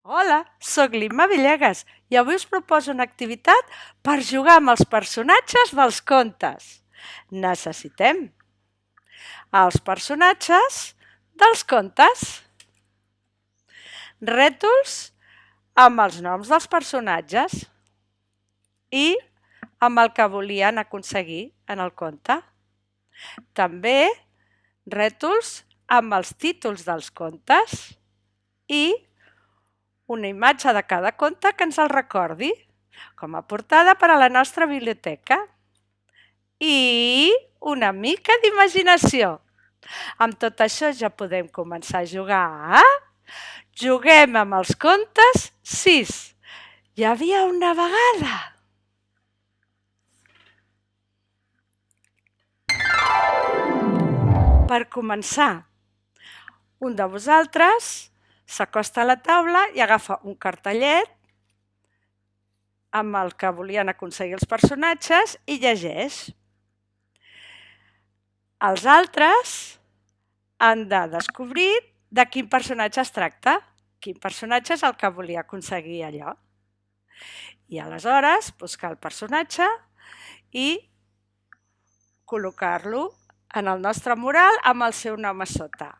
Hola, sóc l'Imma Villegas i avui us proposo una activitat per jugar amb els personatges dels contes. Necessitem els personatges dels contes, rètols amb els noms dels personatges i amb el que volien aconseguir en el conte. També rètols amb els títols dels contes i una imatge de cada conte que ens el recordi, com a portada per a la nostra biblioteca. I una mica d'imaginació. Amb tot això ja podem començar a jugar. Juguem amb els contes 6. Hi havia una vegada. Per començar, un de vosaltres s'acosta a la taula i agafa un cartellet amb el que volien aconseguir els personatges i llegeix. Els altres han de descobrir de quin personatge es tracta, quin personatge és el que volia aconseguir allò. I aleshores buscar el personatge i col·locar-lo en el nostre mural amb el seu nom a sota.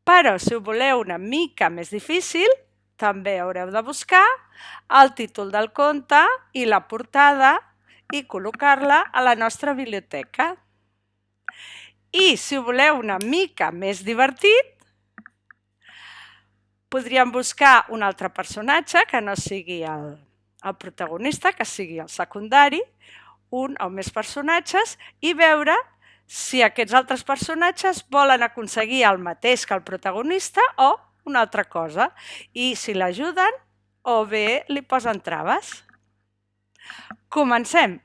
Però si ho voleu una mica més difícil, també haureu de buscar el títol del conte i la portada i col·locar-la a la nostra biblioteca. I si ho voleu una mica més divertit, podríem buscar un altre personatge que no sigui el protagonista, que sigui el secundari, un o més personatges, i veure si aquests altres personatges volen aconseguir el mateix que el protagonista o una altra cosa, i si l'ajuden o bé li posen traves. Comencem!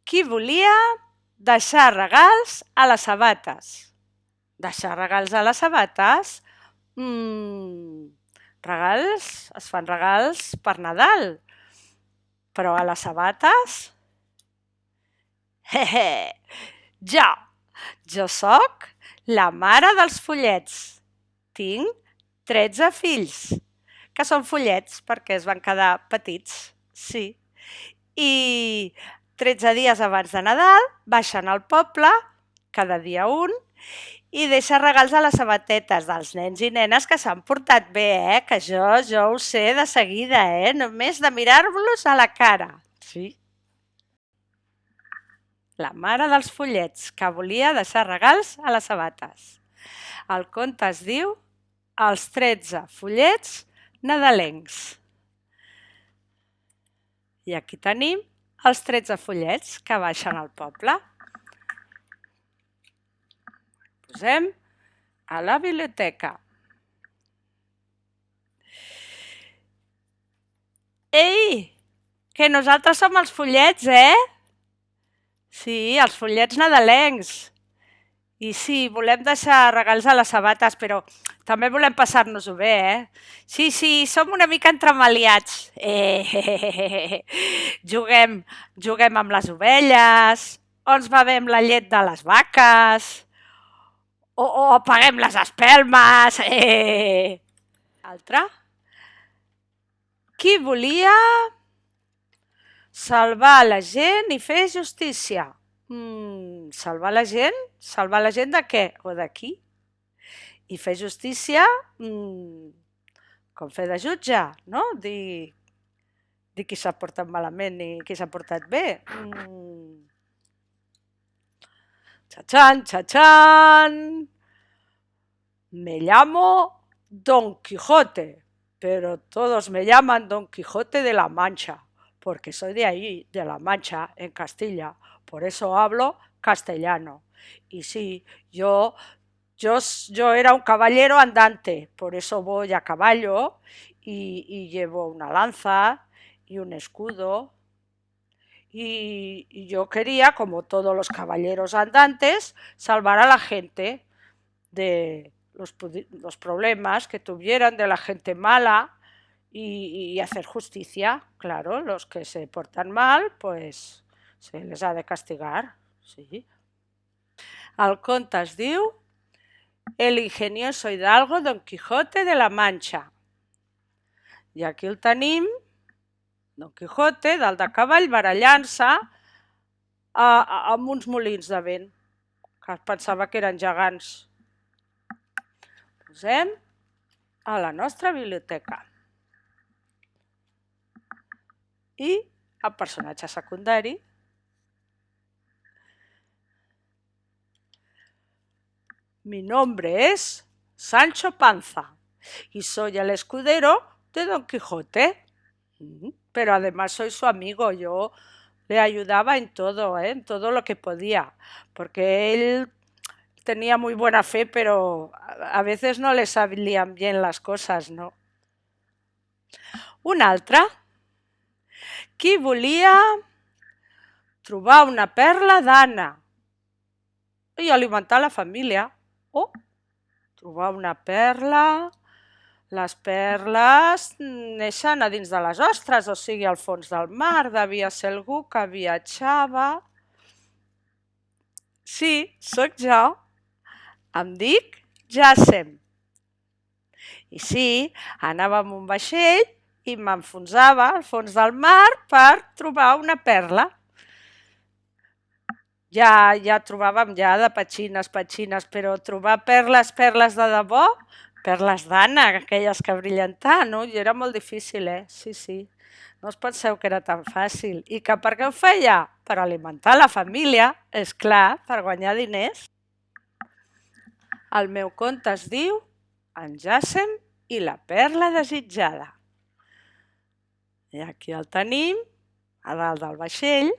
Qui volia deixar regals a les sabates? Deixar regals a les sabates? Regals, es fan regals per Nadal, però a les sabates? Jo sóc la mare dels follets. Tinc 13 fills, que són follets perquè es van quedar petits, sí. I 13 dies abans de Nadal baixen al poble, cada dia un, i deixa regals a les sabatetes dels nens i nenes que s'han portat bé, que jo ho sé de seguida, només de mirar-los a la cara. Sí. La mare dels follets, que volia deixar regals a les sabates. El conte es diu Els 13 follets nadalencs. I aquí tenim els 13 follets que baixen al poble. Posem a la biblioteca. Ei, que nosaltres som els follets, Sí, els follets nadalencs. I sí, volem deixar regals a les sabates, però també volem passar-nos-ho bé, Sí, som una mica entremaliats. Juguem amb les ovelles, o ens bevem la llet de les vaques, o apaguem les espelmes. Altre? Qui volia salvar la gent i fer justícia? Salvar la gent? Salvar la gent de què? O de qui? I fer justícia, com fer de jutge, no? Dir qui s'ha portat malament i qui s'ha portat bé. Txatxan, txatxan! Me llamo Don Quijote, pero todos me llaman Don Quijote de la Mancha, porque soy de ahí, de La Mancha, en Castilla. Por eso hablo castellano. Y sí, yo era un caballero andante, por eso voy a caballo y llevo una lanza y un escudo. Y yo quería, como todos los caballeros andantes, salvar a la gente de los problemas que tuvieran, de la gente mala y hacer justicia. Claro, los que se portan mal, pues se les ha de castigar, sí. El conte es diu el ingenioso hidalgo Don Quijote de la Mancha. I aquí el tenim, Don Quijote, dalt de cavall, barallant-se amb uns molins de vent, que es pensava que eren gegants. Posem a la nostra biblioteca. I el personatge secundari, mi nombre es Sancho Panza y soy el escudero de Don Quijote. Pero además soy su amigo, yo le ayudaba en todo lo que podía, porque él tenía muy buena fe, pero a veces no le salían bien las cosas, no? Un altre, qui volia trobar una perla d'Anna i alimentar la família. Trobar una perla. Les perles neixen a dins de les ostres, o sigui, al fons del mar. Devia ser algú que viatjava. Sí, sóc jo. Em dic Jacem. I sí, anava amb un vaixell i m'enfonsava al fons del mar per trobar una perla. Ja trobàvem de petxines, però trobar perles de debò, perles d'Anna, aquelles que brillen tant, no? I era molt difícil, Sí. No us penseu que era tan fàcil. I que per què ho feia? Per alimentar la família, és clar, per guanyar diners. El meu conte es diu En Jacem i la perla desitjada. I aquí el tenim, a dalt del vaixell,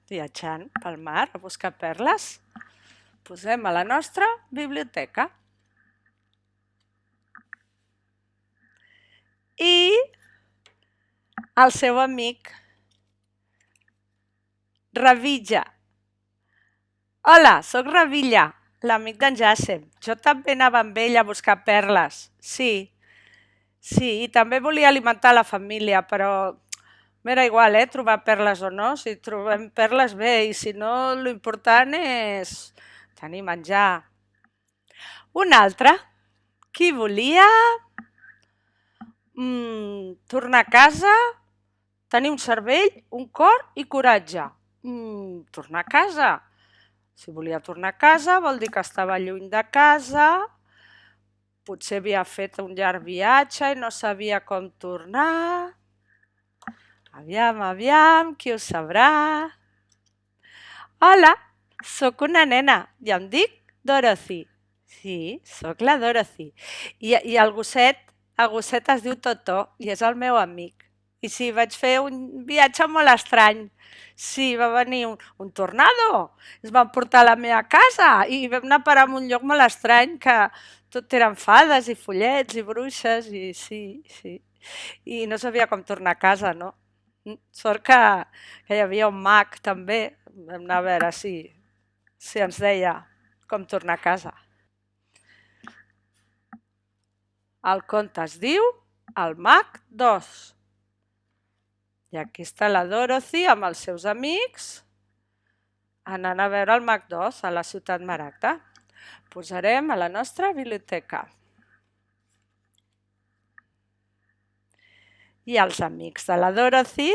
viatjant pel mar a buscar perles. Posem a la nostra biblioteca. I el seu amic, Revilla. Hola, sóc Revilla, l'amic d'en Jacem. Jo també anava amb ell a buscar perles. Sí, i també volia alimentar la família, però m'era igual, trobar perles o no. Si trobem perles, bé, i si no, l'important és tenir menjar. Un altre, qui volia tornar a casa, tenir un cervell, un cor i coratge. Tornar a casa. Si volia tornar a casa vol dir que estava lluny de casa, potser havia fet un llarg viatge i no sabia com tornar. Aviam, qui ho sabrà? Hola, sóc una nena i em dic Dorothy. Sí, sóc la Dorothy. I el gosset es diu Totó i és el meu amic. I sí, vaig fer un viatge molt estrany. Sí, va venir un tornado, es va emportar a la meva casa i vam anar a parar en un lloc molt estrany que tot eren fades i follets i bruixes i sí. I no sabia com tornar a casa, no? Sort que hi havia un mag també, vam anar a veure si ens deia com tornar a casa. El conte es diu El mag d'Oz. I aquí està la Dorothy amb els seus amics anant a veure el mag d'Oz a la ciutat Maragda. Posarem a la nostra biblioteca. I els amics de la Dorothy.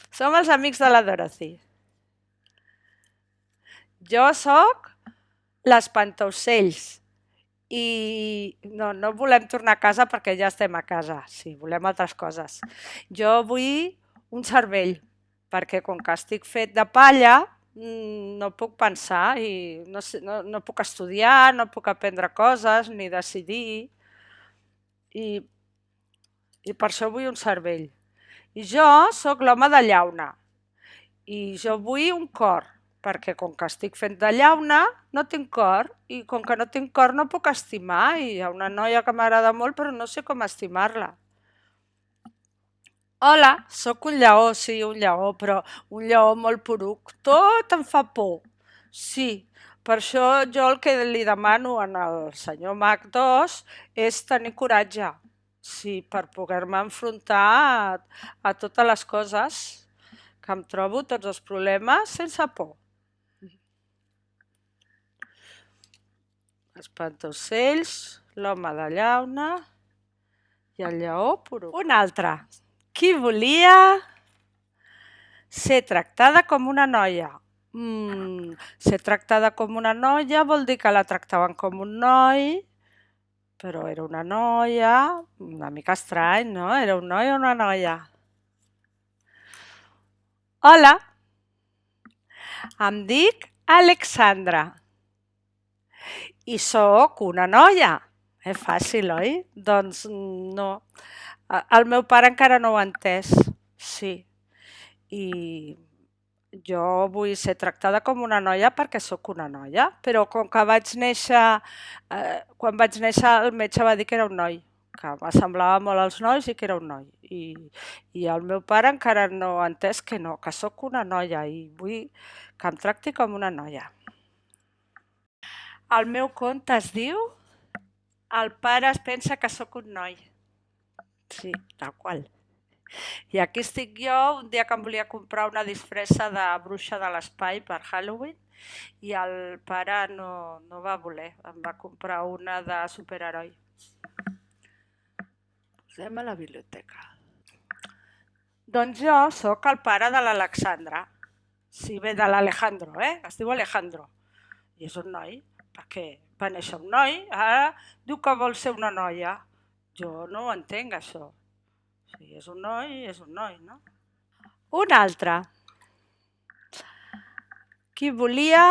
Som els amics de la Dorothy. Jo sóc l'espantaocells. I no volem tornar a casa perquè ja estem a casa. Sí, volem altres coses. Jo vull un cervell, perquè com que estic fet de palla, no puc pensar i no puc estudiar, no puc aprendre coses ni decidir. I per això vull un cervell. I jo sóc l'home de llauna. I jo vull un cor, perquè com que estic fent de llauna no tinc cor, i com que no tinc cor no puc estimar, i hi ha una noia que m'agrada molt però no sé com estimar-la. Hola, sóc un lleó, sí, un lleó, però un lleó molt poruc, tot em fa por. Sí, per això jo el que li demano al senyor mag d'Oz és tenir coratge, sí, per poder-me enfrontar a totes les coses que em trobo, tots els problemes, sense por. Espantaocells, l'home de llauna i el lleó poruc. Un altre. Qui volia ser tractada com una noia? Ser tractada com una noia vol dir que la tractaven com un noi, però era una noia, una mica estrany, no? Era un noi o una noia? Hola, em dic Alexandra i sóc una noia. És fàcil, oi? Doncs no. El meu pare encara no ho ha entès, sí. I jo vull ser tractada com una noia perquè sóc una noia, però com que vaig néixer, quan vaig néixer el metge va dir que era un noi, que m'assemblava molt als nois i que era un noi. I el meu pare encara no ha entès que no, que sóc una noia i vull que em tracti com una noia. El meu conte es diu El pare es pensa que sóc un noi. Sí, tal qual. I aquí estic jo, un dia que em volia comprar una disfressa de bruixa de l'espai per Halloween i el pare no va voler, em va comprar una de superheroi. Posem a la biblioteca. Doncs jo sóc el pare de l'Alexandra. Sí, bé, de l'Alejandro, es diu Alejandro. I és un noi, perquè va néixer un noi, ara diu que vol ser una noia. Jo no ho entenc, això. Si és un noi, no? Un altre. Qui volia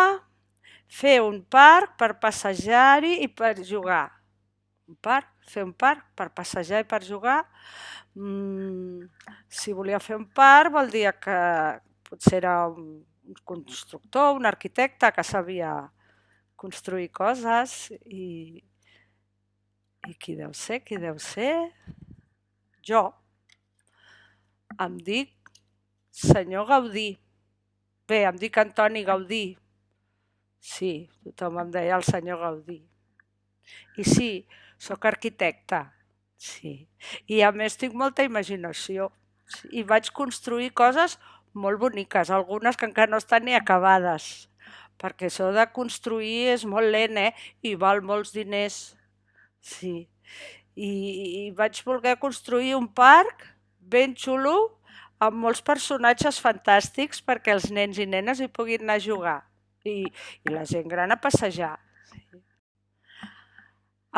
fer un parc per passejar-hi i per jugar? Fer un parc per passejar i per jugar? Si volia fer un parc vol dir que potser era un constructor, un arquitecte que sabia construir coses i qui deu ser? Qui deu ser? Jo. Em dic senyor Gaudí. Bé, em dic Antoni Gaudí. Sí, tothom em deia el senyor Gaudí. I sí, sóc arquitecta. Sí. I a més tinc molta imaginació. I vaig construir coses molt boniques, algunes que encara no estan ni acabades. Perquè això de construir és molt lent, i val molts diners. Sí. I vaig voler construir un parc ben xulo amb molts personatges fantàstics perquè els nens i nenes hi puguin anar a jugar i la gent gran a passejar.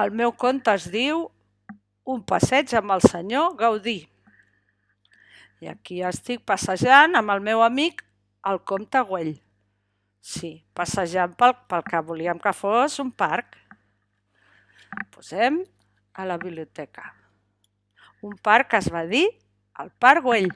El meu conte es diu Un passeig amb el senyor Gaudí. I aquí estic passejant amb el meu amic, el comte Güell. Sí, passejant pel que volíem que fos un parc. Posem a la biblioteca. Un parc que es va dir el Parc Güell.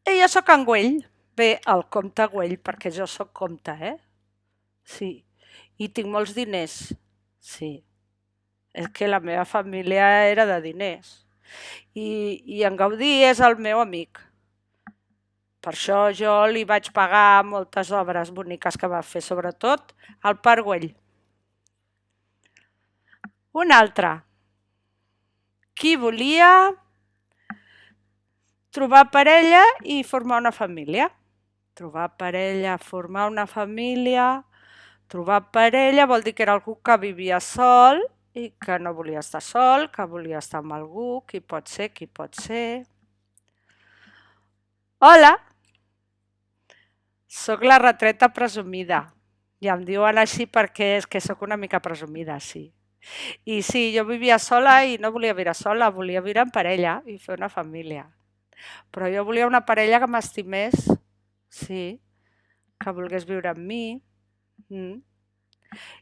I jo sóc en Güell. Bé, el comte Güell, perquè jo sóc comte, Sí. I tinc molts diners. Sí. És que la meva família era de diners. I en Gaudí és el meu amic. Per això jo li vaig pagar moltes obres boniques que va fer, sobretot al Parc Güell. Un altre. Qui volia trobar parella i formar una família? Trobar parella, formar una família. Trobar parella vol dir que era algú que vivia sol i que no volia estar sol, que volia estar amb algú. Qui pot ser? Qui pot ser? Hola! Soc la retreta presumida. I em diuen així perquè és que sóc una mica presumida, sí. I sí, jo vivia sola i no volia viure sola, volia viure en parella i fer una família. Però jo volia una parella que m'estimés, sí, que volgués viure amb mi.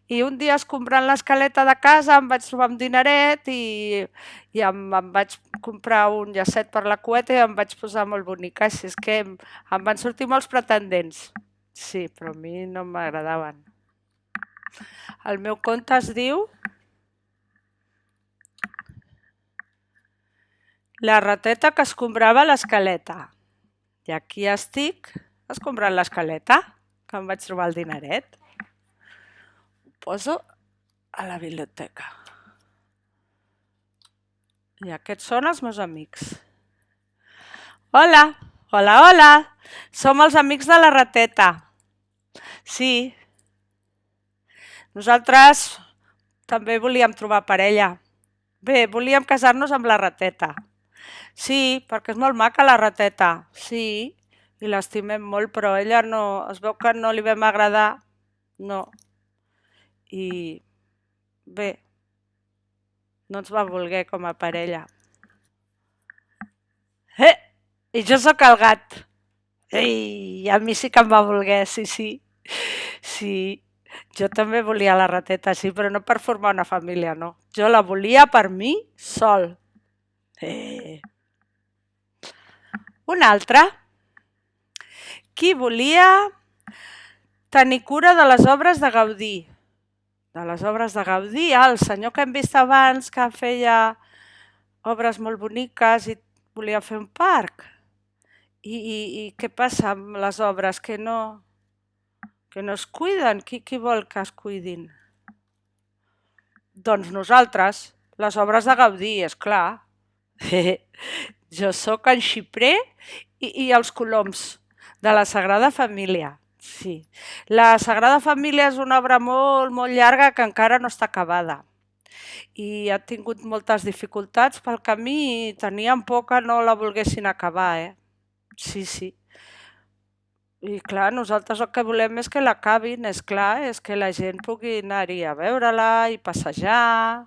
I un dia escombrant l'escaleta de casa em vaig trobar un dineret i em vaig comprar un llacet per la cueta i em vaig posar molt bonica, així és que em van sortir molts pretendents. Sí, però a mi no m'agradaven. El meu conte es diu La rateta que escombrava l'escaleta. I aquí estic escombrant l'escaleta, que em vaig trobar el dineret. Poso a la biblioteca. I aquests són els meus amics. Hola, Hola, hola! Som els amics de la rateta. Sí, nosaltres també volíem trobar parella. Bé, volíem casar-nos amb la rateta. Sí, perquè és molt maca la rateta. Sí, i l'estimem molt, però ella no... Es veu que no li vam agradar. No. I bé, no ens va voler com a parella. I jo sóc el gat. Ei, a mi sí que em va voler, sí, sí. Sí, jo també volia la rateta, sí, però no per formar una família, no. Jo la volia per mi sol. Un altre. Qui volia tenir cura de les obres de Gaudí? De les obres de Gaudí, el senyor que hem vist abans que feia obres molt boniques i volia fer un parc. I què passa amb les obres? Que no es cuiden? Qui vol que es cuidin? Doncs nosaltres, les obres de Gaudí, és clar. Jo sóc en Xiprer i els coloms de la Sagrada Família. Sí. La Sagrada Família és una obra molt, molt llarga que encara no està acabada. I ha tingut moltes dificultats pel camí i teníem por que no la volguessin acabar, Sí, sí. I clar, nosaltres el que volem és que l'acabin, és clar, és que la gent pugui anar-hi a veure-la i passejar.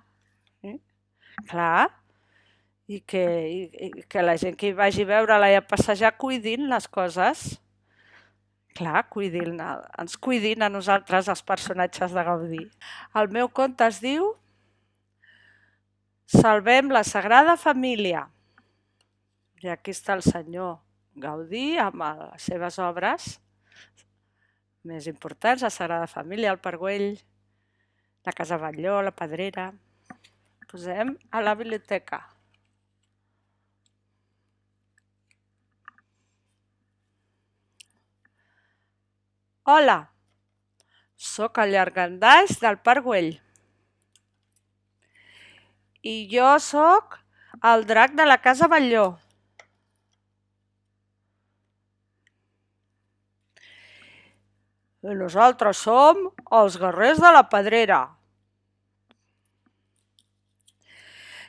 Clar, i que la gent que hi vagi a veure-la i a passejar cuidin les coses. Clar, ens cuidin a nosaltres, els personatges de Gaudí. El meu conte es diu Salvem la Sagrada Família. I aquí està el senyor Gaudí amb les seves obres més importants, la Sagrada Família, el Parguell, la Casa Batlló, la Pedrera. Posem a la biblioteca. Hola, sóc el llangardaix del Parc Güell. I jo sóc el drac de la Casa Batlló. I nosaltres som els guerrers de la Pedrera.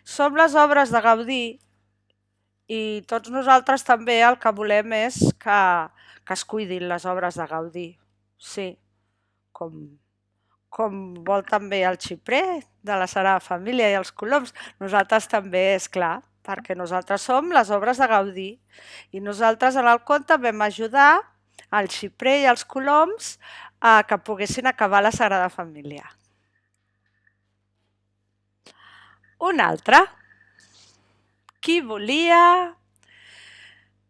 Som les obres de Gaudí i tots nosaltres també el que volem és que es cuidin les obres de Gaudí. Sí, com vol també el Xiprer de la Sagrada Família i els coloms. Nosaltres també, és clar, perquè nosaltres som les obres de Gaudí. I nosaltres en el conte vam ajudar el Xiprer i els coloms a que poguessin acabar la Sagrada Família. Un altre. Qui volia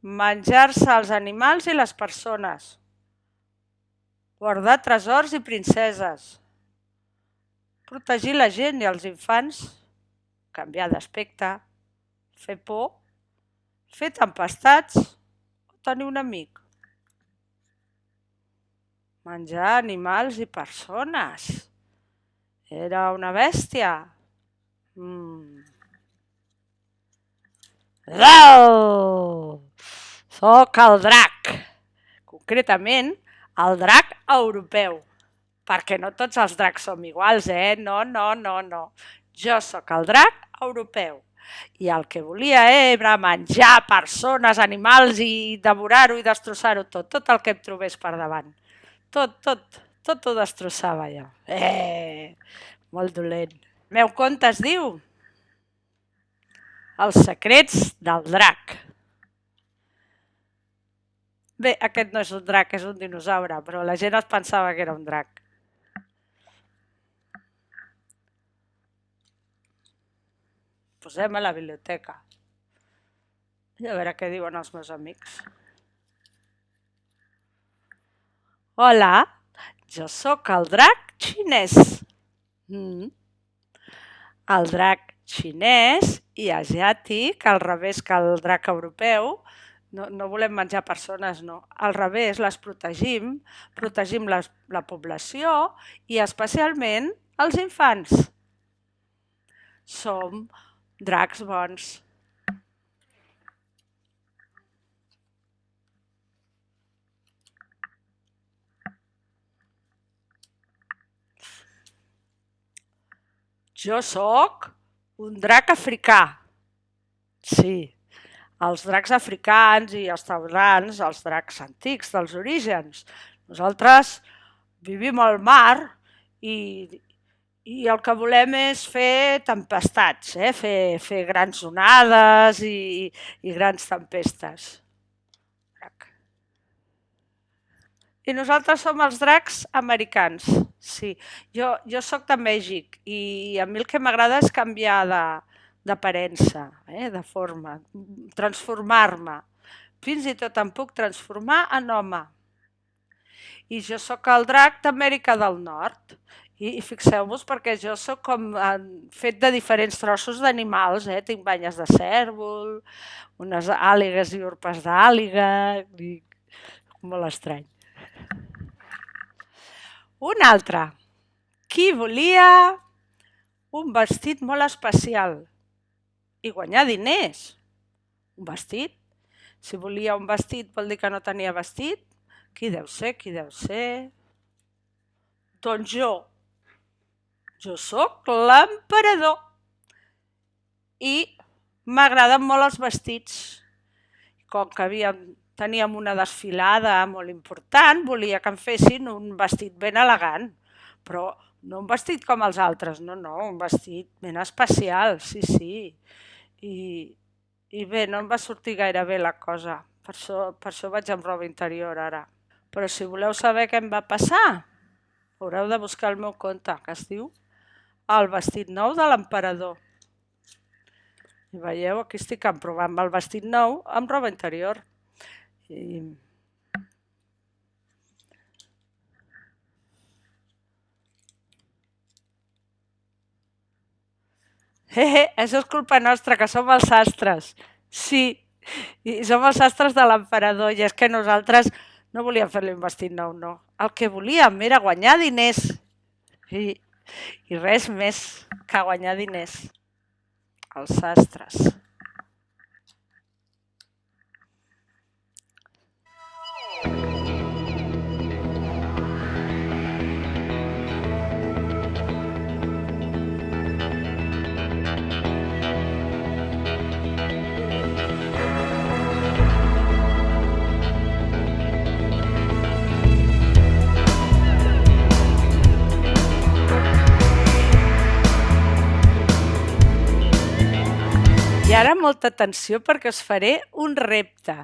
menjar-se els animals i les persones? Guardar tresors i princeses. Protegir la gent i els infants. Canviar d'aspecte. Fer por. Fer tempestats. O tenir un amic. Menjar animals i persones. Era una bèstia. Soc el drac. Concretament, el drac europeu. Perquè no tots els dracs som iguals, No. Jo sóc el drac europeu. I el que volia era menjar persones, animals i devorar-ho i destrossar-ho tot. Tot el que em trobés per davant. Tot ho destrossava jo. Molt dolent. El meu conte es diu Els secrets del drac. Bé, aquest no és un drac, és un dinosaure, però la gent es pensava que era un drac. Posem a la biblioteca. I a veure què diuen els meus amics. Hola, jo sóc el drac xinès. El drac xinès i asiàtic, al revés que el drac europeu, no volem menjar persones, no. Al revés, les protegim la població i especialment els infants. Som dracs bons. Jo sóc un drac africà. Sí, els dracs africans i els taurans, els dracs antics dels orígens. Nosaltres vivim al mar i, i el que volem és fer tempestats, fer grans onades i grans tempestes. I nosaltres som els dracs americans, sí. Jo sóc de Mèxic i a mi el que m'agrada és canviar d'aparença, de forma, transformar-me. Fins i tot em puc transformar en home. I jo sóc el drac d'Amèrica del Nord. I fixeu-vos perquè jo sóc com fet de diferents trossos d'animals, tinc banyes de cèrvol, unes àligues i urpes d'àliga, molt estrany. Un altre. Qui volia un vestit molt especial i guanyar diners? Un vestit? Si volia un vestit vol dir que no tenia vestit? Qui deu ser? Qui deu ser? Doncs jo sóc l'emperador i m'agraden molt els vestits. Com que teníem una desfilada molt important, volia que em fessin un vestit ben elegant, però no un vestit com els altres, no, un vestit ben especial, sí. I bé, no em va sortir gaire bé la cosa, per això vaig amb roba interior ara. Però si voleu saber què em va passar, haureu de buscar el meu conte, que es diu El vestit nou de l'emperador. I veieu, aquí estic provant el vestit nou amb roba interior. Això és culpa nostra, que som els sastres. Sí, i som els sastres de l'emperador, i és que nosaltres no volíem fer-li un vestit nou, no. El que volíem era guanyar diners. I res més que guanyar diners. Els sastres. I ara molta atenció perquè us faré un repte.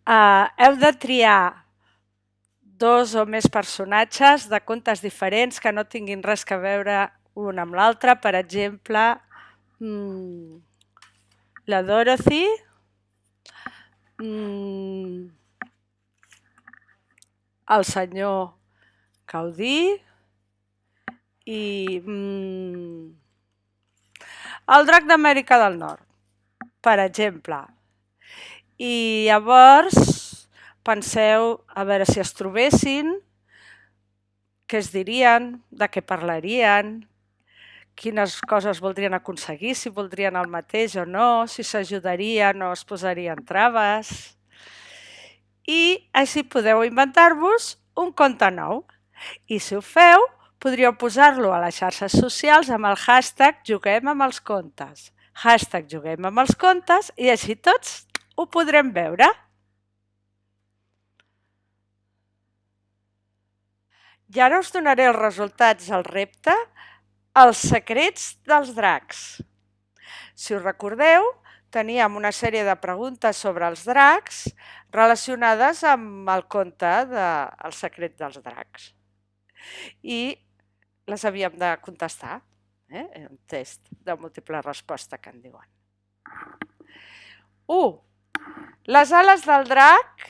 Heu de triar 2 o més personatges de contes diferents que no tinguin res a veure un amb l'altre. Per exemple, la Dorothy, el senyor Gaudí i el drac d'Amèrica del Nord, per exemple. I llavors penseu a veure si es trobessin, què es dirien, de què parlarien, quines coses voldrien aconseguir, si voldrien el mateix o no, si s'ajudarien o es posarien traves. I així podeu inventar-vos un conte nou. I si ho feu, podríeu posar-lo a les xarxes socials amb el hashtag Juguem amb els contes. Hashtag Juguem amb els contes i així tots ho podrem veure. I ara us donaré els resultats del repte Els secrets dels dracs. Si us recordeu, teníem una sèrie de preguntes sobre els dracs relacionades amb el conte El secret dels dracs. I les havíem de contestar. Un test de múltiple resposta que en diuen. 1. Les ales del drac,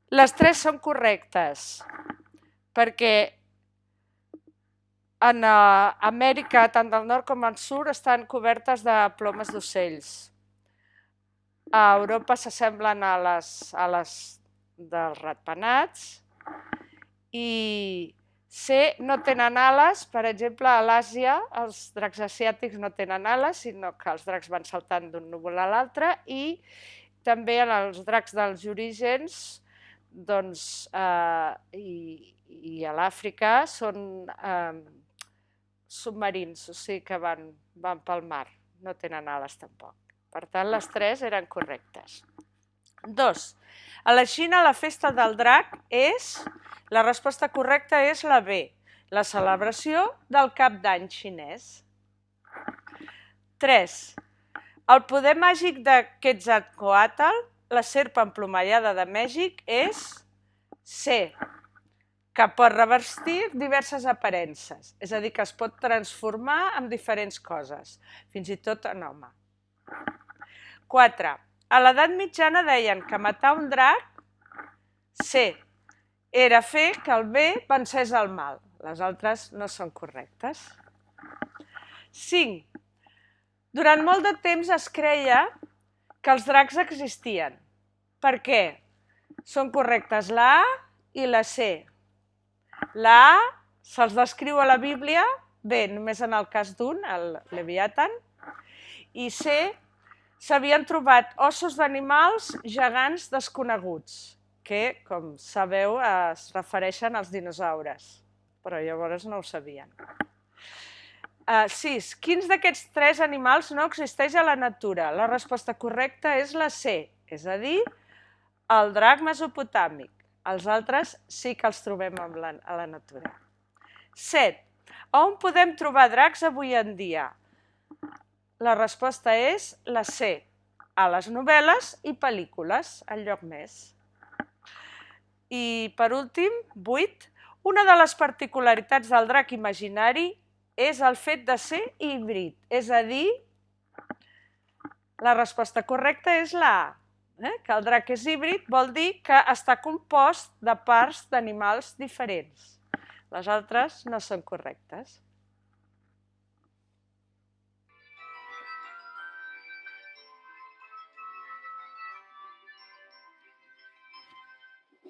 les 3 són correctes, perquè en Amèrica, tant del nord com del sud, estan cobertes de plomes d'ocells. A Europa s'assemblen a les dels ratpenats i C, no tenen ales. Per exemple, a l'Àsia els dracs asiàtics no tenen ales, sinó que els dracs van saltant d'un núvol a l'altre, i també en els dracs dels orígens i a l'Àfrica són submarins, o sigui que van pel mar, no tenen ales tampoc. Per tant, les 3 eren correctes. 2. A la Xina la festa del drac la resposta correcta és la B, la celebració del Cap d'Any xinès. 3. El poder màgic de Quetzalcóatl, la serp emplomallada de Mèxic, és C, que pot revertir diverses aparences, és a dir, que es pot transformar en diferents coses, fins i tot en home. 4. A l'edat mitjana deien que matar un drac, C, era fer que el bé vencés el mal. Les altres no són correctes. 5. Durant molt de temps es creia que els dracs existien. Per què? Són correctes la A i la C. La A se'ls descriu a la Bíblia, bé, només en el cas d'un, el Leviatan, i C, s'havien trobat ossos d'animals gegants desconeguts, que, com sabeu, es refereixen als dinosaures, però llavors no ho sabien. 6. Quins d'aquests 3 animals no existeix a la natura? La resposta correcta és la C, és a dir, el drac mesopotàmic. Els altres sí que els trobem a la natura. 7. On podem trobar dracs avui en dia? La resposta és la C, a les novel·les i pel·lícules, enlloc més. I per últim, 8. Una de les particularitats del drac imaginari és el fet de ser híbrid, és a dir, la resposta correcta és la A. Que el drac és híbrid vol dir que està compost de parts d'animals diferents. Les altres no són correctes.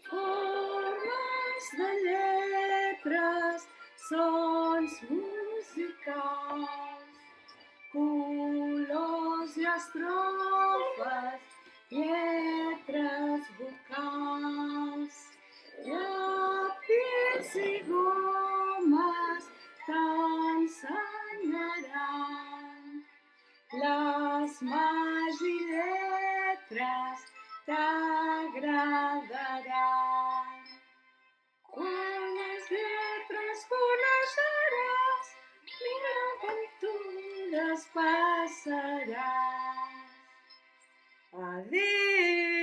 Formes de lletres, sons musicals, colors i estrofes, lletres vocals, llapis i gomes t'ensenyaran. Les mans i lletres t'agradaran. Quan les lletres coneixeràs, mil aventures passaràs. Adéu!